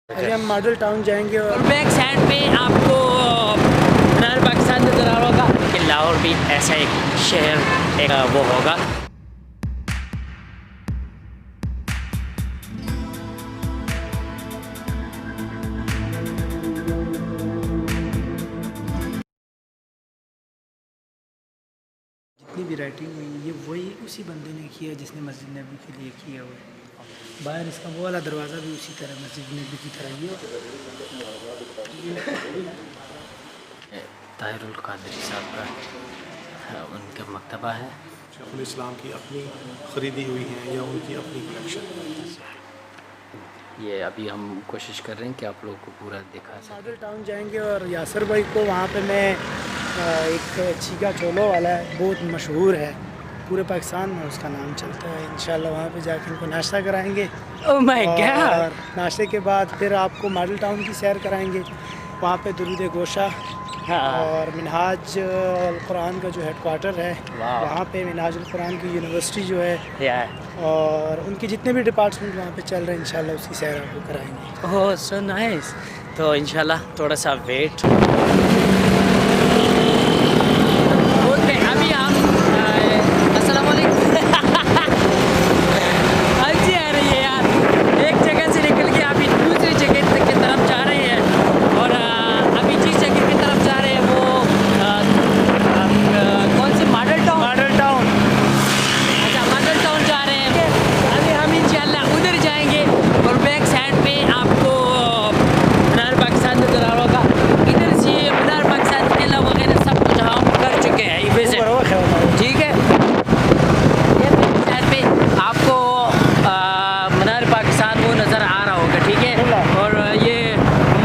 अभी हम model town जाएंगे और बैक साइड पे आपको मीनार पाकिस्तान नज़र आ रहा होगा कि लाहौर भी ऐसा एक शहर एक वो होगा। जितनी भी राइटिंग हुई ये वही उसी बंदे ने किया जिसने मस्जिद नबी के लिए किया हुआ है। बाहर इसका वो वाला दरवाज़ा भी उसी तरह मस्जिद नबी की तरह ये ताहिरुल कादरी साहब का उनका मकतबा है। शेखुल इस्लाम की अपनी ख़रीदी हुई हैं या उनकी अपनी कलेक्शन। ये अभी हम कोशिश कर रहे हैं कि आप लोगों को पूरा दिखा सकें। मॉडल टाउन जाएंगे और यासर भाई को वहाँ पे मैं एक चीका चोलो वाला है बहुत मशहूर है पूरे पाकिस्तान में उसका नाम चलता है। इंशाल्लाह वहाँ पे जाके उनको नाश्ता कराएंगे। Oh my God. और नाश्ते के बाद फिर आपको मॉडल टाउन की सैर कराएंगे। वहाँ पे दुरूद गोशा और मिनहाज कुरान का जो हेडक्वार्टर है वहाँ पे मिनहाज कुरान की यूनिवर्सिटी जो है और उनके जितने भी डिपार्टमेंट वहाँ पे चल रहे हैं इंशाल्लाह उसकी सैर आपको कराएंगे। ओह सो नाइस। तो इंशाल्लाह थोड़ा सा वेट। ओके अभी हम अस्सलाम वालेकुम। हंसी आ रही है यार, एक जगह से निकल के अभी दूसरी जगह की तरफ जा रहे हैं और अभी जिस जगह की तरफ जा रहे हैं वो कौन सी मॉडल टाउन। अच्छा मॉडल टाउन जा रहे हैं। अभी हम इंशाल्लाह उधर जाएंगे और बैक साइड पे आपको मीनार पाकिस्तान नज़र आ रहा होगा। इधर से मीनार पाकिस्तान किला वगैरह सब कुछ हम कर चुके हैं विजिट, ठीक है। ये बैक साइड पे आपको मीनार पाकिस्तान वो नज़र आ रहा होगा, ठीक है। और ये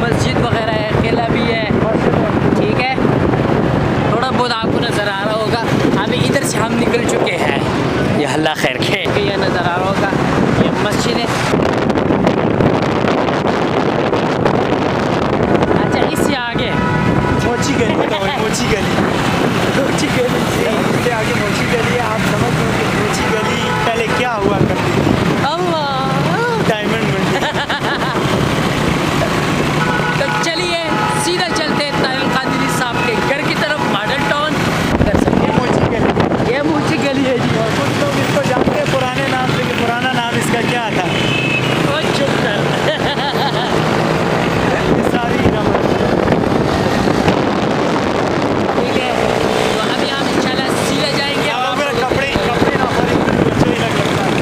मस्जिद वगैरह है, किला भी है, ठीक है। थोड़ा बहुत आपको नज़र आ रहा होगा। अभी इधर से हम निकल चुके हैं, ये अल्लाह खैर के ये नज़र आ रहा होगा, ये मस्जिद है। अच्छा इससे आगे मोची गली मोची गली इससे आगे मोची गली है। आप समझ लो कि मोची गली पहले क्या हुआ करती थी, अल्लाह। डायमंड मंडी। तो चलिए सीधा चलते हैं ताहिरुल कादरी साहब के घर की तरफ, मॉडल टाउन कर सकते हैं। मोची गली ये मोची गली है जी। और कुछ लोग इसको जानते हैं पुराने नाम से कि पुराना नाम इसका क्या था। और चुप कर। सारी ठीक है तो अभी हम इंशाल्लाह सीधा जाएंगे। कपड़े ना बच्चों ही लग लगता है।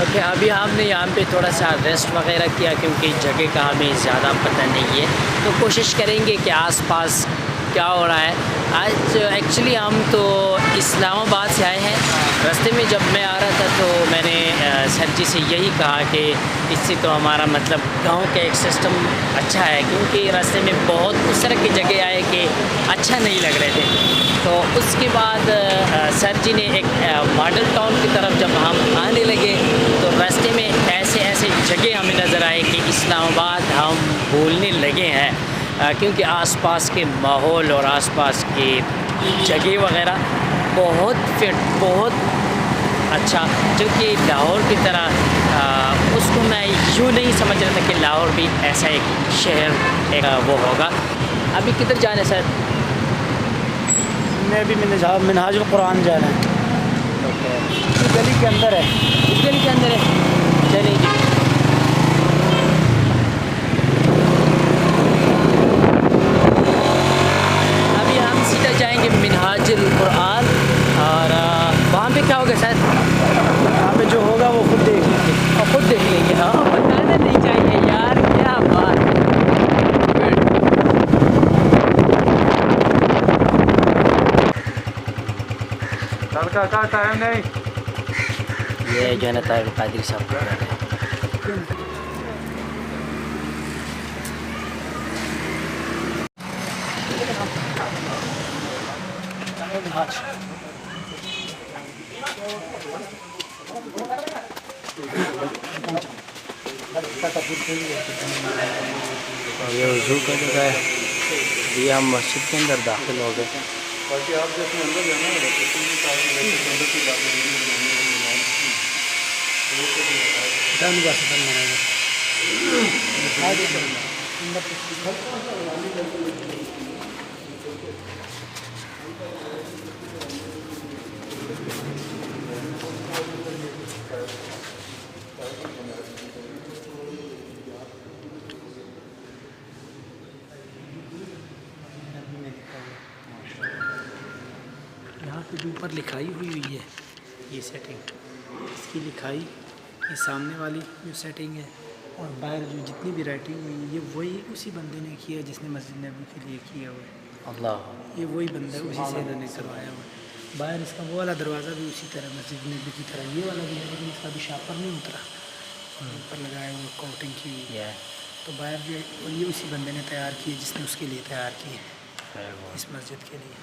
ओके अभी हमने यहाँ पे थोड़ा सा रेस्ट वगैरह किया क्योंकि जगह का हमें ज़्यादा पता नहीं है, तो कोशिश करेंगे कि आसपास क्या हो रहा है। आज एक्चुअली हम तो इस्लामाबाद से आए हैं। रास्ते में जब मैं आ रहा था तो मैंने सर जी से यही कहा कि इससे तो हमारा मतलब गांव का एक सिस्टम अच्छा है, क्योंकि रास्ते में बहुत उस तरह की जगह आए कि अच्छा नहीं लग रहे थे। तो उसके बाद सर जी ने एक मॉडल टाउन की तरफ जब हम आने लगे तो रास्ते में ऐसे ऐसे जगह हमें नज़र आए कि इस्लामाबाद हम भूलने लगे हैं, क्योंकि आसपास के माहौल और आसपास के जगह वगैरह बहुत अच्छा, जो कि लाहौर की तरह उसको मैं यूँ नहीं समझ रहा था कि लाहौर भी ऐसा एक शहर एक वो होगा। अभी किधर जाना है सर? मैं भी मिनहाज कुरान जाना है। ओके गली के अंदर है। इस गली के अंदर है, चलिए जी। अभी हम सीधा जाएंगे मिनहाजुल ये जो है ना तारिक कादरी साहब का घर है। ये वज़ू का जगह है। ये हम मस्जिद के अंदर दाखिल हो गए। बाकी आप जैसे अंदर जाना है यहाँ पे भी ऊपर लिखाई हुई है, ये सेटिंग, इसकी लिखाई, ये सामने वाली जो सेटिंग है, और बाहर जो जितनी भी राइटिंग हुई है, ये वही उसी बंदे ने किया है जिसने मस्जिद नबी के लिए किया हुआ है। अल्लाह, ये वही बंदा है, उसी से इन्होंने करवाया हुआ है। बाहर इसका वो वाला दरवाज़ा भी उसी तरह मस्जिद नबी की तरह ये वाला भी है, लेकिन इसका अभी शापर नहीं उतरा, ऊपर लगाया हुआ कोटिंग की हुई है। तो बाहर जो है, और ये उसी बंदे ने तैयार किए जिसने उसके लिए तैयार किए इस मस्जिद के लिए।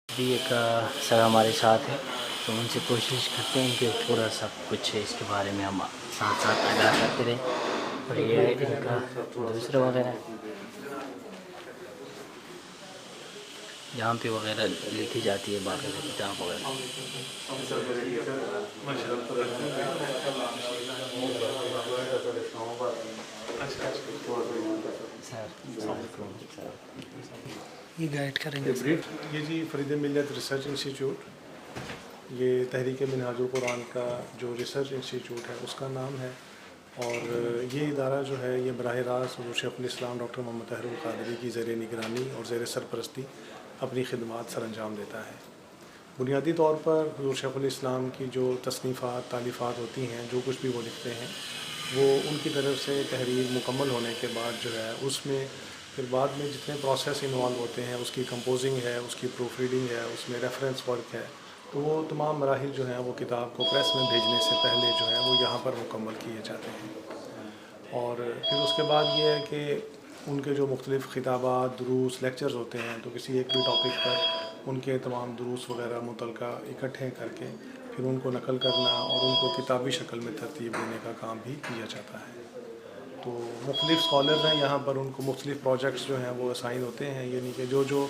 भी एक सर हमारे साथ है, तो उनसे कोशिश करते हैं कि पूरा सब कुछ इसके बारे में हम साथ साथ आगाह करते रहें। और ये इनका दूसरा वगैरह जहाँ पे वगैरह लिखी जाती है बाकी किताब वगैरह। ये गाइड करेंगे। ये जी फरीद मिल्लत रिसर्च इंस्टीट्यूट, ये तहरीक मिनहाजुल कुरान का जो रिसर्च इंस्टीट्यूट है उसका नाम है। और ये इदारा जो है ये बराह रास्त हज़रत शेख़ुल इस्लाम डॉक्टर मोहम्मद ताहिरुल क़ादरी की ज़ेर निगरानी और ज़ेर सरपरस्ती अपनी खिदमात सर अंजाम देता है। बुनियादी तौर पर हज़रत शेख़ुल इस्लाम की जो तसनीफ़ात तालीफ़ात होती हैं, जो कुछ भी वो लिखते हैं, वो उनकी तरफ से तहरीर मुकम्मल होने के बाद जो है उसमें फिर बाद में जितने प्रोसेस इन्वॉल्व होते हैं, उसकी कंपोजिंग है, उसकी प्रूफ रीडिंग है, उसमें रेफरेंस वर्क है, तो वो तमाम मराहिल जो हैं वो किताब को प्रेस में भेजने से पहले जो है वो यहाँ पर मुकम्मल किए जाते हैं। और फिर उसके बाद ये है कि उनके जो मुख्तलिफ़ खिताबात, दुरूस, लेक्चर्स होते हैं, तो किसी एक भी टॉपिक पर उनके तमाम दुरूस वगैरह मुतलका इकट्ठे करके फिर उनको नकल करना और उनको किताबी शक्ल में तरतीब देने का काम भी किया जाता है। तो मुख्तलिफ़ स्कॉलर्स हैं यहाँ पर, उनको मुख्तलिफ़ प्रोजेक्ट्स जो हैं वो असाइन होते हैं, यानी कि जो जो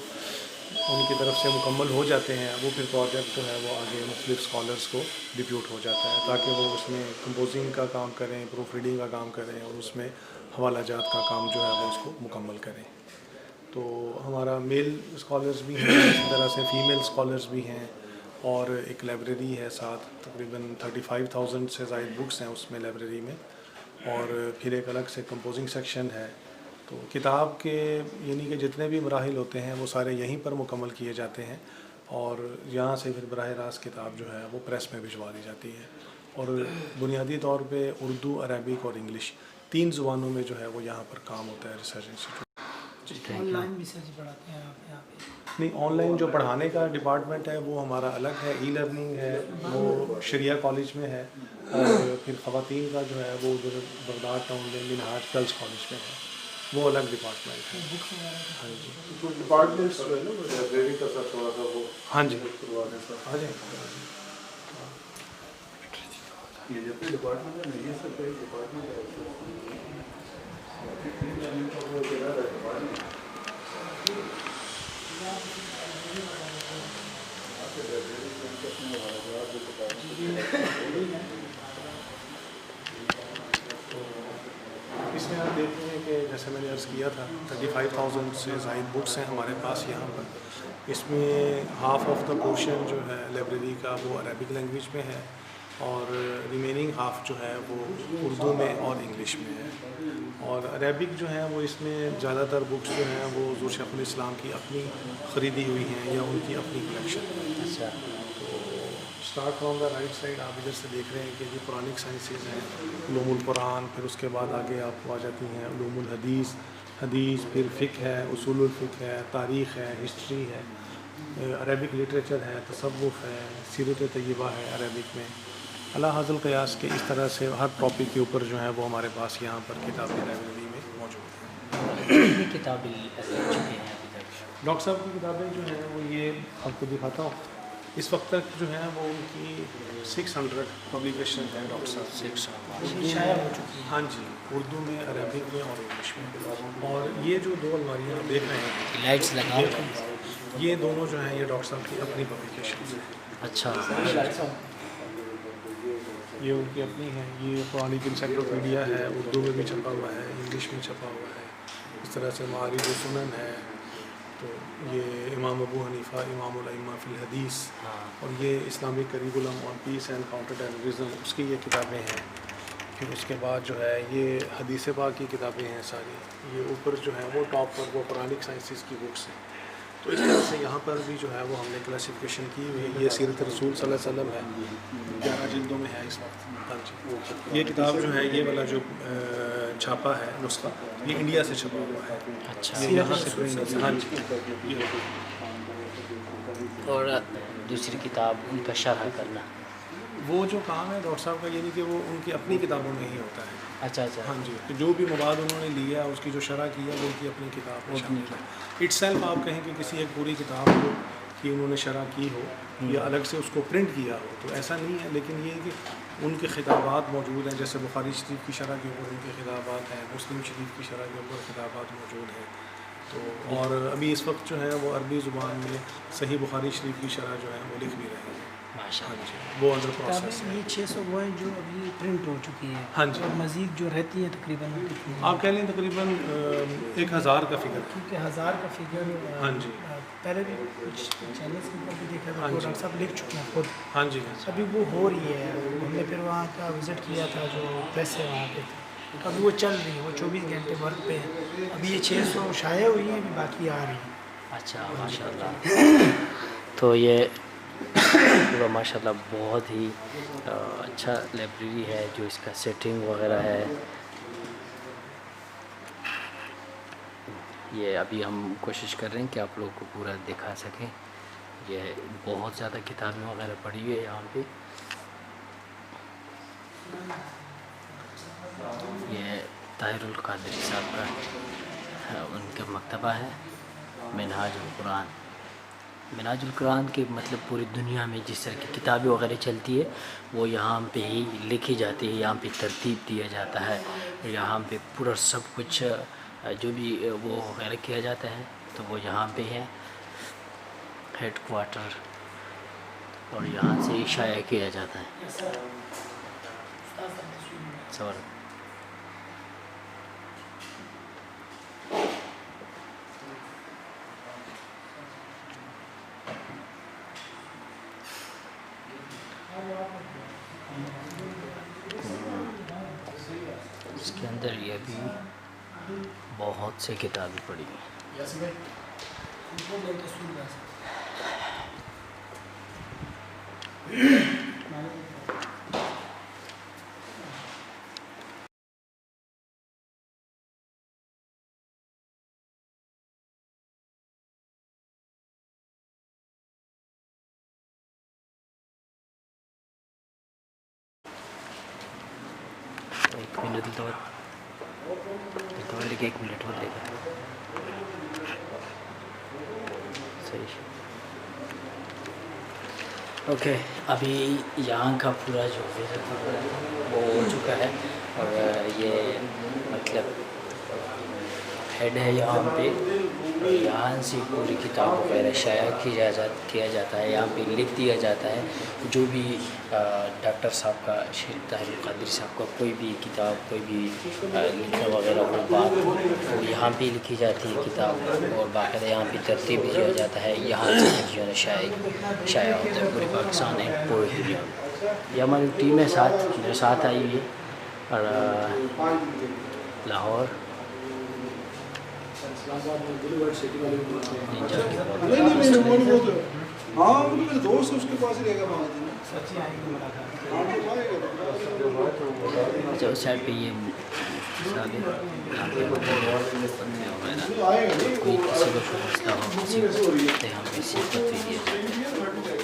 उनकी तरफ से मुकम्मल हो जाते हैं वो फिर प्रोजेक्ट जो है वो आगे मुख्तलिफ़ स्कॉलर्स को डिप्यूट हो जाता है, ताकि वो उसमें कंपोजिंग का काम करें, प्रूफ रीडिंग का काम करें और उसमें हवालाजात का काम जो है वो उसको मुकम्मल करें। तो हमारा मेल स्कॉलर्स भी हैं, इसी तरह से फ़ीमेल स्कॉलर्स भी हैं, और एक लाइब्रेरी है साथ, तकरीबन 35,000 से ज़ायद बुक्स हैं उसमें लाइब्रेरी में, और फिर एक अलग से कंपोजिंग सेक्शन है। तो किताब के यानी कि जितने भी मराहिल होते हैं वो सारे यहीं पर मुकम्मल किए जाते हैं, और यहाँ से फिर बराह रास्त किताब जो है वो प्रेस में भिजवा दी जाती है। और बुनियादी तौर पे उर्दू, अरबिक और इंग्लिश 3 ज़ुबानों में जो है वो यहाँ पर काम होता है रिसर्च इंस्टीट्यूट। ऑनलाइन भी सर जी पढ़ाते हैं आप यहाँ पे? नहीं, ऑनलाइन जो पढ़ाने का डिपार्टमेंट है वो हमारा अलग है, ई लर्निंग है वो शरिया कॉलेज में है, और फिर ख़वातीन का जो है वो उधर बगदाद टाउन में मिनहाज गर्ल्स कॉलेज में है, वो अलग डिपार्टमेंट है। हाँ जी, तो डिपार्टमेंट्स जो है ना, वो लाइब्रेरी का सर थोड़ा सा वो हाँ जी, करवा दें सर। हाँ जी। ये जो डिपार्टमेंट है, ये सब डिपार्टमेंट है, इसमें आप देखते हैं कि जैसे मैंने अर्ज़ किया था 35,000 से ज़ायद बुक्स हैं हमारे पास यहाँ पर। इसमें हाफ़ ऑफ द पोर्शन जो है लाइब्रेरी का वो अरबिक लैंग्वेज में है, और रिमेनिंग हाफ़ जो है वो उर्दू में और इंग्लिश में है। और अरबिक जो है वो इसमें ज़्यादातर बुक्स जो हैं वो हुज़ूर शेख़ुल इस्लाम की अपनी ख़रीदी हुई हैं या उनकी अपनी कलेक्शन। अच्छा, तो start from the right side आप इधर से देख रहे हैं कि ये पुरानिक साइंसेज हैं, उलूमुल कुरान, फिर उसके बाद आगे आपको आ जाती हैं उलूमुल हदीस, फिर फ़िक़्ह है, उसूलुल फ़िक़्ह है, तारीख़ है, हिस्ट्री है, अरबिक लिटरेचर है, तसव्वुफ़ है, सीरत तय्यबा है अरबिक में, अला हज़ल क़यास के। इस तरह से हर टॉपिक के ऊपर जो है वो हमारे पास यहाँ पर किताबें लाइब्रेरी में मौजूद हैं। ये किताबें लिख चुके हैं अभी तक? डॉक्टर साहब की किताबें जो हैं वो ये आपको दिखाता हूँ, इस वक्त तक जो है वो उनकी 600 पब्लिकेशन है डॉक्टर साहब। 600 शाया हो चुकी हाँ जी, उर्दू में, अरबिक में और इंग्लिश में। और ये जो दो अलमारियाँ आप देख रहे हैं, लाइट्स लगा ये दोनों जो हैं ये डॉक्टर साहब की अपनी पब्लिकेशन हैं। अच्छा, ये उनकी अपनी है। ये पुरानी इंसाइक्लोपीडिया है, उर्दू में भी छपा हुआ है, इंग्लिश में छपा हुआ है। इस तरह से मारिज सुनन है, तो ये इमाम अबू हनीफ़ा इमामुल अइम्मा फिल हदीस, और ये Islamic curriculum on peace and counter terrorism, उसकी ये किताबें हैं। फिर उसके बाद जो है ये हदीस पाक की किताबें हैं सारी। ये ऊपर जो है वो टॉप पर वो पुरानिक साइंसेस की बुक्स हैं। तो इस तरह से यहाँ पर भी जो है वो हमने क्लासिफिकेशन की हुई है। ये सीरत रसूल सल्लल्लाहु अलैहि वसल्लम है, 11 जिल्दों में है इस वक्त। हाँ जी, ये किताब जो है ये वाला जो छापा है नुस्खा, ये इंडिया से छपा हुआ है। अच्छा, ये यहाँ से प्रिंट, हाँ जी। और दूसरी किताब उनका शरह करना, वो जो काम है डॉक्टर साहब का, ये नहीं कि वो उनकी अपनी किताबों में ही होता है। अच्छा अच्छा, हाँ जी, तो जो भी मवाद उन्होंने लिया उसकी जो शरह की है वो उनकी अपनी किताब में शामिल है। इट्सेल्फ आप कहें कि किसी एक पूरी किताब को कि उन्होंने शरह की हो या अलग से उसको प्रिंट किया हो, तो ऐसा नहीं है। लेकिन ये है कि उनके खिताबात मौजूद हैं, जैसे बुखारी शरीफ की शरह के ऊपर उनके खिताबात हैं, मुस्लिम शरीफ की शरह के ऊपर खिताबात मौजूद हैं। तो और अभी इस वक्त जो है वो अरबी ज़ुबान में सही बुखारी शरीफ की शरह जो है वो लिख भी रहे हैं। हाँ माशाल्लाह। जी, वो अंडर किताबें प्रोसेस है। ये 600 वो हैं जो अभी प्रिंट हो चुकी हैं। हाँ जी, और मज़ीद जो रहती हैं तकरीबन कितनी हैं? आप कह लें तकरीबन 1000 का फिगर। क्योंकि 1000 का फिगर हाँ जी, पहले भी कुछ चैनल्स के ऊपर भी देखा था, हाँ वो जी। डॉक्टर साहब लिख चुके हैं खुद। हाँ जी, अभी वो हो रही है, हमने फिर वहाँ का विज़िट किया था, जो प्रेस है वहाँ पे, अभी वो चल रही है, वो 24 घंटे वर्क पे है। अभी ये 600 शाया हुई हैं, अभी बाकी आ रही हैं। अच्छा माशाल्लाह। तो ये पूरा माशाल्लाह बहुत ही अच्छा लाइब्रेरी है, जो इसका सेटिंग वगैरह है। ये अभी हम कोशिश कर रहे हैं कि आप लोगों को पूरा दिखा सकें। ये बहुत ज़्यादा किताबें वगैरह पड़ी हुई है यहाँ पे। ये ताहिरुल कादरी साहब का उनका मकतबा है, मिनहाजुल कुरान। मिनहाजुल कुरान के मतलब पूरी दुनिया में जिस तरह की किताबें वगैरह चलती है वो यहाँ पे ही लिखी जाती है, यहाँ पे तरतीब दिया जाता है, यहाँ पे पूरा सब कुछ जो भी वो वगैरह किया जाता है तो वो यहाँ पे है हेड क्वार्टर, और यहाँ से ही शाया किया जाता है। सवाल इसके अंदर ये भी बहुत से किताबें पड़ी हैं। मिनट लेके 1 मिनट हो लेगा सही। ओके अभी यहाँ का पूरा जो विज़िट वो हो चुका है और ये मतलब हेड है यहाँ पे, यहाँ से पूरी किताब वगैरह शाया किया जाता है। यहाँ पे लिख दिया जाता है जो भी डॉक्टर साहब का शेख ताहिर कादरी साहब का कोई भी किताब कोई भी लिखना वगैरह वो बात तो यहाँ पे लिखी जाती है किताब और बाकायदा यहाँ पे तरतीब दिया जाता है। यहाँ से जो है शाया होता है पूरे पाकिस्तान है पूरी दुनिया में। ये हमारी टीम है जो साथ आई हुई है और लाहौर हाँ मेरे दोस्त उसके पास ही रहेगा अच्छा उस साइड पे ये कोई किसी को समझता हो किसी को यहाँ पे सीख दिया जाए।